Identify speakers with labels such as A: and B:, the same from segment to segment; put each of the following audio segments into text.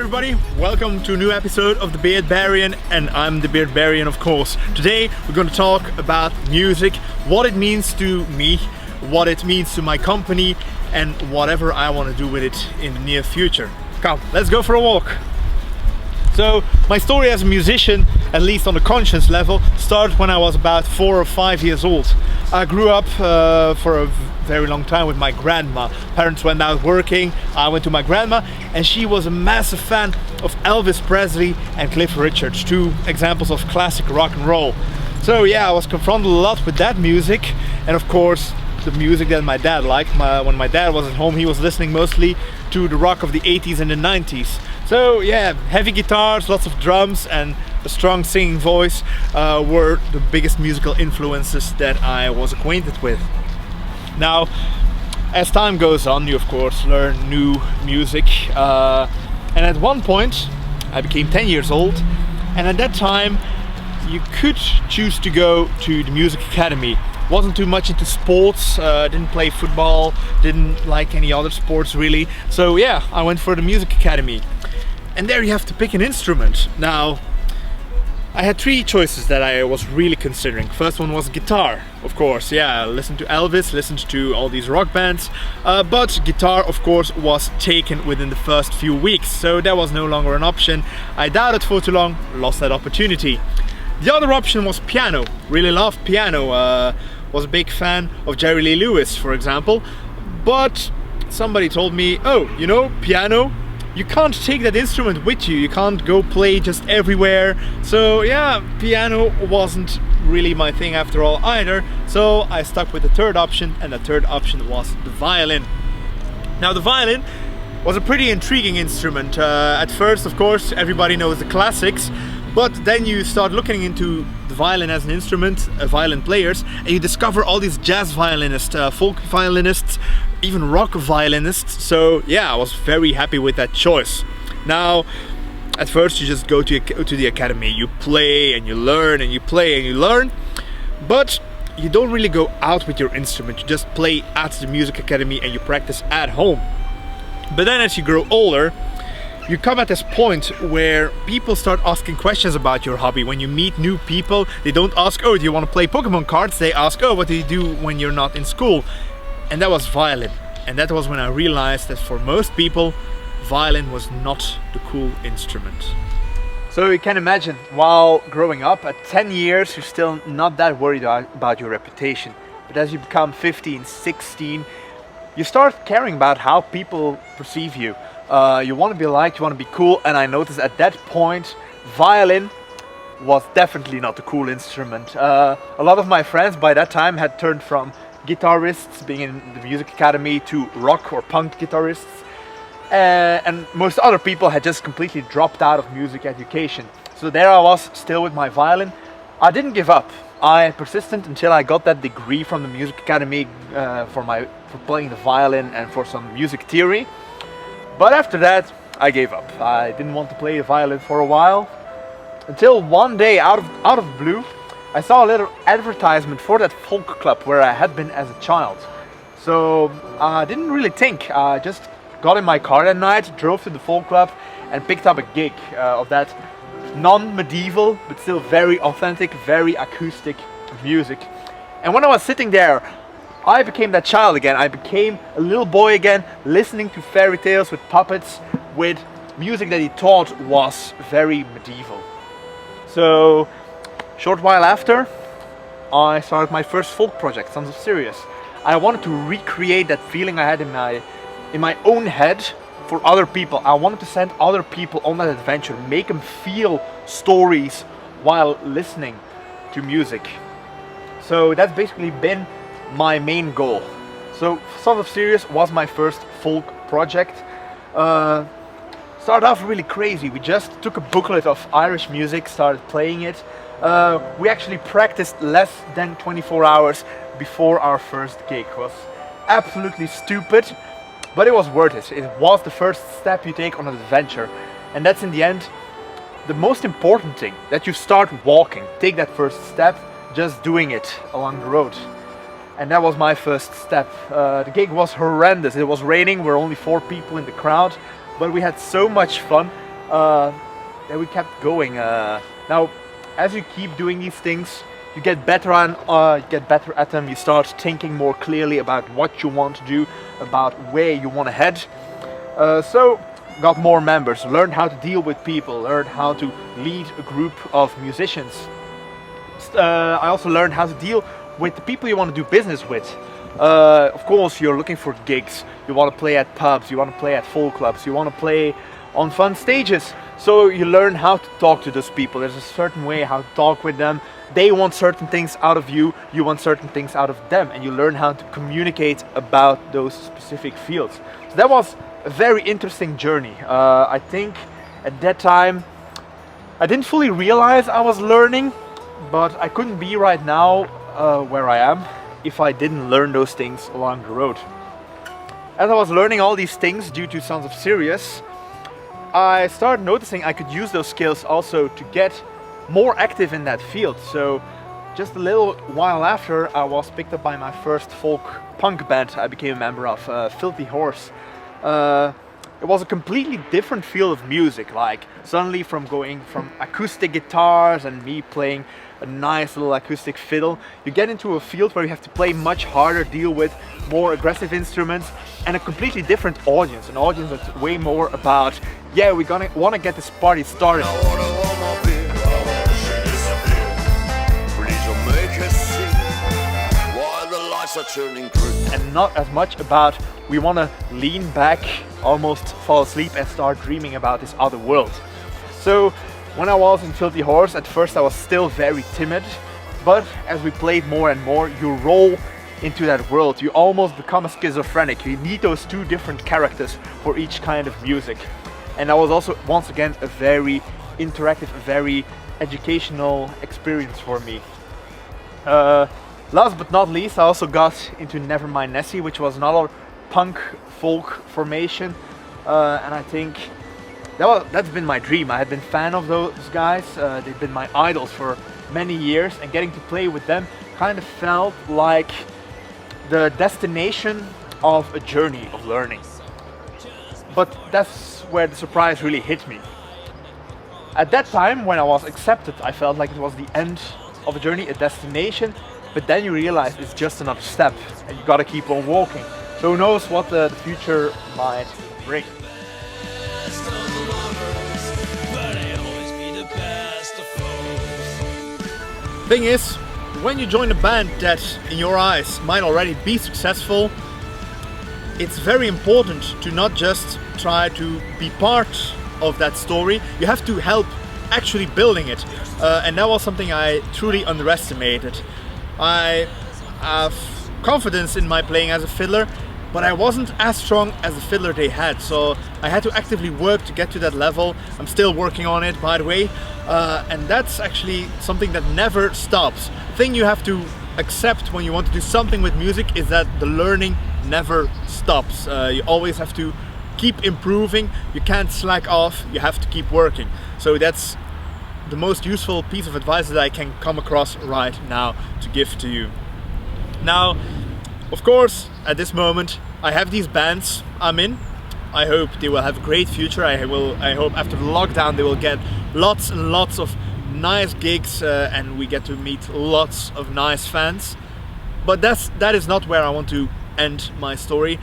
A: everybody, welcome to a new episode of the Beardbarian, and I'm the Beardbarian, of course. Today we're going to talk about music, what it means to me, what it means to my company, and whatever I want to do with it in the near future. Come, let's go for a walk. So my story as a musician, at least on a conscious level, started when I was about 4 or 5 years old. I grew up for a very long time with my grandma. Parents went out working, I went to my grandma, and she was a massive fan of Elvis Presley and Cliff Richard, two examples of classic rock and roll. So yeah, I was confronted a lot with that music, and of course the music that my dad liked. When my dad was at home, he was listening mostly to the rock of the 80s and the 90s. So yeah, heavy guitars, lots of drums, and a strong singing voice were the biggest musical influences that I was acquainted with. Now, as time goes on, you of course learn new music, and at one point I became 10 years old, and at that time you could choose to go to the music academy. Wasn't too much into sports, didn't play football, didn't like any other sports really, so yeah, I went for the music academy. And there you have to pick an instrument. Now, I had 3 choices that I was really considering. First one was guitar, of course. Yeah, I listened to Elvis, listened to all these rock bands, but guitar, of course, was taken within the first few weeks, so that was no longer an option. I doubted for too long, lost that opportunity. The other option was piano. Really loved piano. Was a big fan of Jerry Lee Lewis, for example. But somebody told me, oh, you know, piano, you can't take that instrument with you, you can't go play just everywhere. So yeah, piano wasn't really my thing after all either, so I stuck with the third option, and the third option was the violin. Now the violin was a pretty intriguing instrument. At first, of course, everybody knows the classics, but then you start looking into the violin as an instrument, violin players, and you discover all these jazz violinists, folk violinists, even rock violinists. So yeah, I was very happy with that choice. Now, at first you just go to the academy, you play and you learn, and you play and you learn, but you don't really go out with your instrument. You just play at the music academy and you practice at home. But then as you grow older, you come at this point where people start asking questions about your hobby. When you meet new people, they don't ask, oh, do you want to play Pokemon cards? They ask, oh, what do you do when you're not in school? And that was violin. And that was when I realized that for most people, violin was not the cool instrument. So you can imagine, while growing up at 10 years, you're still not that worried about your reputation. But as you become 15, 16, you start caring about how people perceive you. You want to be liked, you want to be cool, and I noticed at that point, violin was definitely not the cool instrument. A lot of my friends by that time had turned from guitarists, being in the music academy, to rock or punk guitarists, and most other people had just completely dropped out of music education. So there I was, still with my violin. I didn't give up. I persisted until I got that degree from the music academy for playing the violin and for some music theory. But after that, I gave up. I didn't want to play the violin for a while, until one day, out of blue, I saw a little advertisement for that folk club where I had been as a child. So I didn't really think. I just got in my car that night, drove to the folk club, and picked up a gig of that non-medieval but still very authentic, very acoustic music. And when I was sitting there, I became that child again. I became a little boy again, listening to fairy tales with puppets, with music that he thought was very medieval. So, short while after, I started my first folk project, Sons of Sirius. I wanted to recreate that feeling I had in my own head for other people. I wanted to send other people on that adventure, make them feel stories while listening to music. So that's basically been my main goal. So Sons of Sirius was my first folk project. Started off really crazy. We just took a booklet of Irish music, started playing it. We actually practiced less than 24 hours before our first gig. It was absolutely stupid, but it was worth it. It was the first step you take on an adventure, and that's in the end the most important thing, that you start walking. Take that first step, just doing it along the road. And that was my first step. The gig was horrendous. It was raining, we were only 4 people in the crowd, but we had so much fun. then we kept going. Now, as you keep doing these things, you get better at them. You start thinking more clearly about what you want to do, about where you want to head. So got more members, learned how to deal with people, learned how to lead a group of musicians. I also learned how to deal with the people you want to do business with. Of course, you're looking for gigs. You want to play at pubs, you want to play at folk clubs, you want to play on fun stages. So you learn how to talk to those people. There's a certain way how to talk with them. They want certain things out of you, you want certain things out of them, and you learn how to communicate about those specific fields. So that was a very interesting journey. I think at that time I didn't fully realize I was learning, but I couldn't be right now where I am if I didn't learn those things along the road. As I was learning all these things due to Sons of Sirius, I started noticing I could use those skills also to get more active in that field. So just a little while after I was picked up by my first folk punk band I became a member of, Filthy Horse. It was a completely different field of music, like suddenly from going from acoustic guitars and me playing a nice little acoustic fiddle, you get into a field where you have to play much harder, deal with more aggressive instruments and a completely different audience, an audience that's way more about, yeah, we're gonna want to get this party started. And not as much about we want to lean back, almost fall asleep and start dreaming about this other world. So when I was in Filthy Horse, at first I was still very timid, but as we played more and more, you roll into that world. You almost become a schizophrenic. You need those two different characters for each kind of music. And that was also, once again, a very interactive, a very educational experience for me. Last but not least, I also got into Nevermind Nessie, which was another punk folk formation, and I think that's been my dream. I had been a fan of those guys. They've been my idols for many years, and getting to play with them kind of felt like the destination of a journey of learning. But that's where the surprise really hit me. At that time, when I was accepted, I felt like it was the end of a journey, a destination, but then you realize it's just another step and you gotta keep on walking. So who knows what the future might bring. Thing is, when you join a band that in your eyes might already be successful, it's very important to not just try to be part of that story, you have to help actually building it. And that was something I truly underestimated. I have confidence in my playing as a fiddler, but I wasn't as strong as the fiddler they had, so I had to actively work to get to that level. I'm still working on it, by the way, and that's actually something that never stops. The thing you have to accept when you want to do something with music is that the learning never stops. You always have to keep improving, you can't slack off, you have to keep working. So that's the most useful piece of advice that I can come across right now to give to you. Now, of course, at this moment, I have these bands I'm in. I hope they will have a great future. I hope after the lockdown they will get lots and lots of nice gigs and we get to meet lots of nice fans. But that is not where I want to end my story.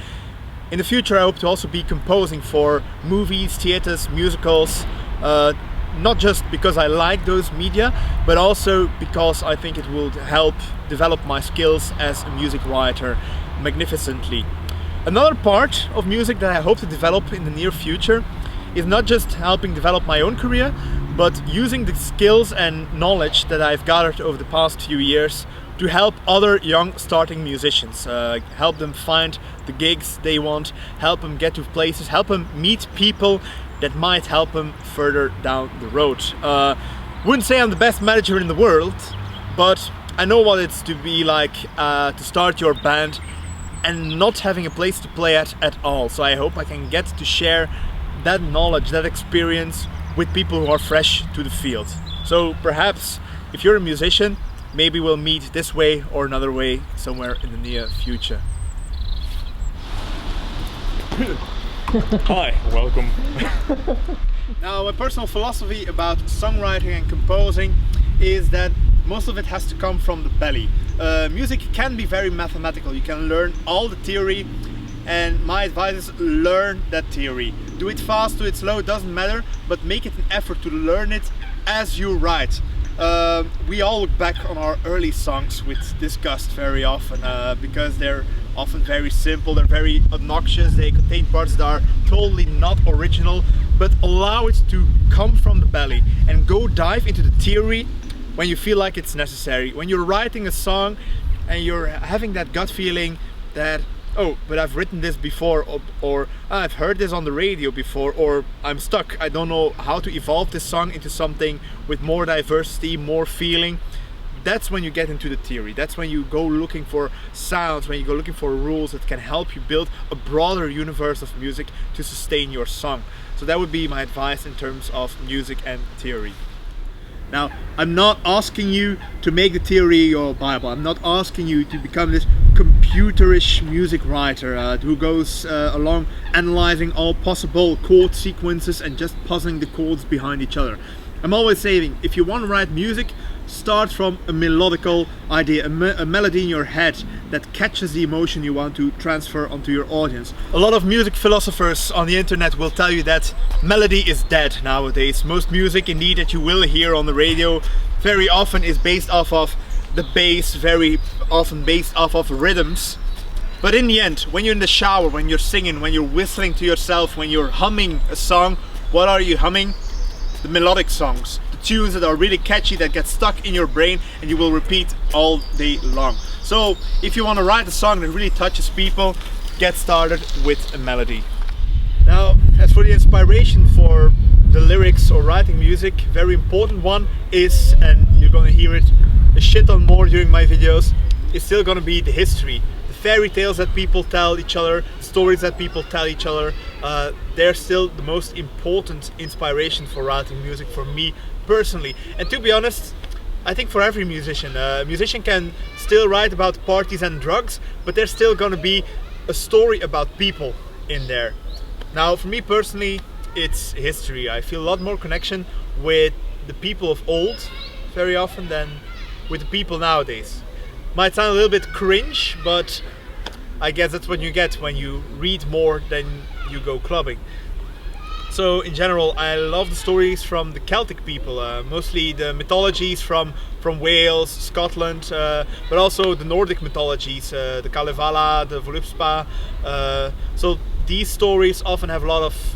A: In the future, I hope to also be composing for movies, theaters, musicals, not just because I like those media, but also because I think it will help develop my skills as a music writer magnificently. Another part of music that I hope to develop in the near future is not just helping develop my own career, but using the skills and knowledge that I've gathered over the past few years to help other young starting musicians, help them find the gigs they want, help them get to places, help them meet people that might help them further down the road. Wouldn't say I'm the best manager in the world, but I know what it's to be like to start your band and not having a place to play at all. So I hope I can get to share that knowledge, that experience with people who are fresh to the field. So perhaps if you're a musician, maybe we'll meet this way or another way somewhere in the near future. Hi, welcome. Now, my personal philosophy about songwriting and composing is that most of it has to come from the belly. Music can be very mathematical. You can learn all the theory, and my advice is learn that theory. Do it fast, do it slow, it doesn't matter, but make it an effort to learn it as you write. We all look back on our early songs with disgust very often because they're often very simple, they're very obnoxious, they contain parts that are totally not original, but allow it to come from the belly and go dive into the theory when you feel like it's necessary. When you're writing a song and you're having that gut feeling that, oh, but I've written this before, or I've heard this on the radio before, or I'm stuck, I don't know how to evolve this song into something with more diversity, more feeling. That's when you get into the theory. That's when you go looking for sounds, when you go looking for rules that can help you build a broader universe of music to sustain your song. So that would be my advice in terms of music and theory. Now, I'm not asking you to make the theory your Bible. I'm not asking you to become this computerish music writer who goes along analyzing all possible chord sequences and just puzzling the chords behind each other. I'm always saying, if you want to write music, start from a melodical idea, a melody in your head that catches the emotion you want to transfer onto your audience. A lot of music philosophers on the internet will tell you that melody is dead nowadays. Most music indeed that you will hear on the radio very often is based off of the bass, very often based off of rhythms. But in the end, when you're in the shower, when you're singing, when you're whistling to yourself, when you're humming a song, what are you humming? The melodic songs, the tunes that are really catchy, that get stuck in your brain and you will repeat all day long. So if you want to write a song that really touches people, get started with a melody. Now, as for the inspiration for the lyrics or writing music, very important one is, and you're going to hear it a shit ton more during my videos, is still going to be the history. The fairy tales that people tell each other, stories that people tell each other, they're still the most important inspiration for writing music for me personally. And to be honest, I think for every musician, a musician can still write about parties and drugs, but there's still gonna be a story about people in there. Now, for me personally, it's history. I feel a lot more connection with the people of old very often than with the people nowadays. Might sound a little bit cringe, but I guess that's what you get when you read more than you go clubbing. So in general, I love the stories from the Celtic people, mostly the mythologies from Wales, Scotland, but also the Nordic mythologies, the Kalevala, the Volupspa. So these stories often have a lot of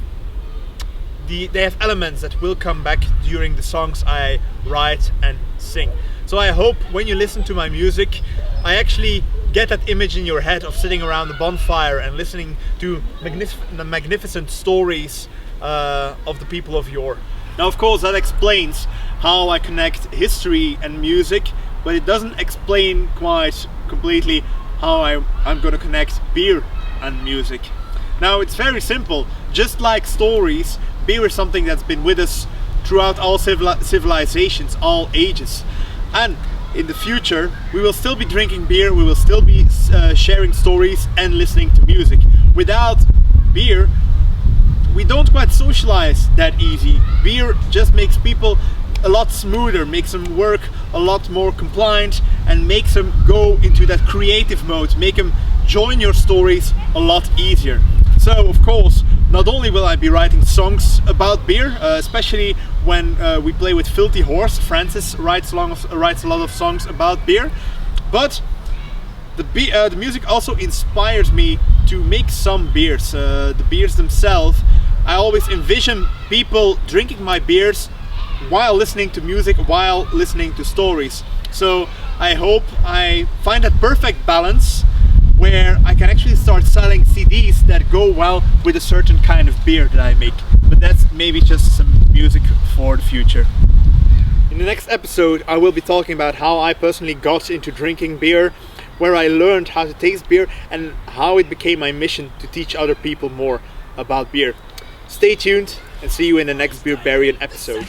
A: they have elements that will come back during the songs I write and sing. So I hope when you listen to my music, I actually get that image in your head of sitting around the bonfire and listening to magnificent stories of the people of yore. Now, of course, that explains how I connect history and music, but it doesn't explain quite completely how I'm going to connect beer and music. Now, it's very simple. Just like stories, beer is something that's been with us throughout all civilizations, all ages. And in the future, we will still be drinking beer, we will still be sharing stories and listening to music. Without beer, we don't quite socialize that easy. Beer just makes people a lot smoother, makes them work a lot more compliant, and makes them go into that creative mode, make them join your stories a lot easier. So, of course, not only will I be writing songs about beer, especially when we play with Filthy Horse. Francis writes a lot of songs about beer, but the music also inspires me to make some beers. The beers themselves, I always envision people drinking my beers while listening to music, while listening to stories. So I hope I find that perfect balance where I can actually start selling CDs that go well with a certain kind of beer that I make. But that's maybe just some music for the future. In the next episode, I will be talking about how I personally got into drinking beer, where I learned how to taste beer, and how it became my mission to teach other people more about beer. Stay tuned and see you in the next Beardbarian episode.